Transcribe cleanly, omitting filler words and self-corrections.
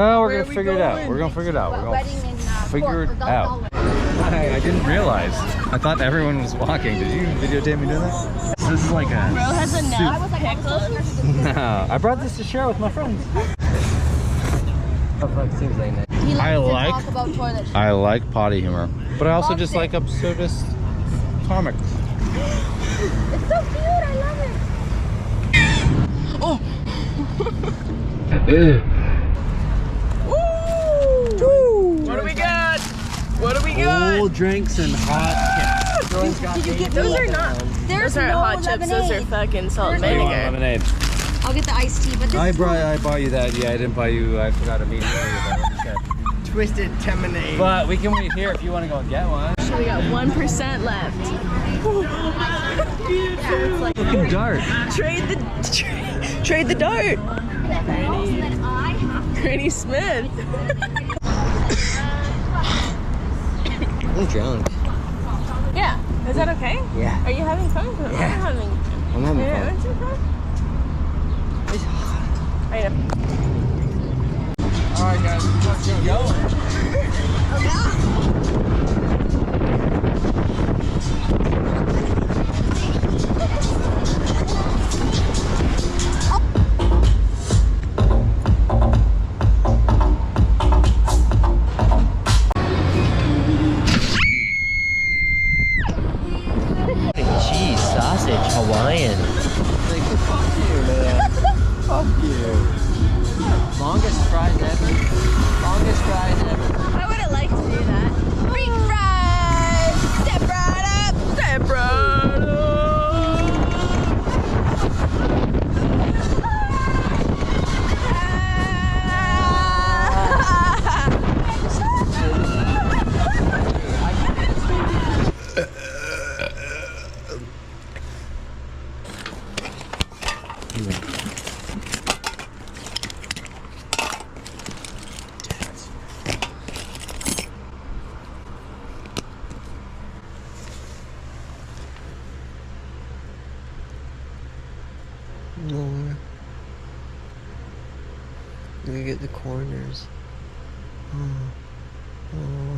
Oh, we're gonna figure it out. We're gonna figure it out. We're gonna figure it out. I didn't realize. I thought everyone was walking. Did you videotape me doing that? This is like a. Bro has enough pickles. No, I brought this to share with my friends. Seems like that. I like potty humor, but I also just like absurdist comics. It's so cute. I love it. Oh. What do we got? What do we got? Cold drinks and hot chips. Did you get those or not? Those aren't hot chips. Those are fucking salt and vinegar. Lemonade. I'll get the iced tea, but this I bought you that. Yeah, I didn't buy you. I forgot immediately. Twisted lemonade. But we can wait here if you want to go and get one. So we got 1% left. Fucking dart. Trade the dart. Granny Smith. I'm drunk. Yeah. Is that okay? Yeah. Are you having fun? Yeah. I'm having I'm having fun. Aren't you fun? It's hot. I know. Alright guys, let's go. Cheese, sausage, Hawaiian. Like, fuck you, man. Fuck you. Longest fries ever. Longest fries ever. I would have liked to do that. Big fries! Step right up! Step right up! More. Let me get the corners. Oh.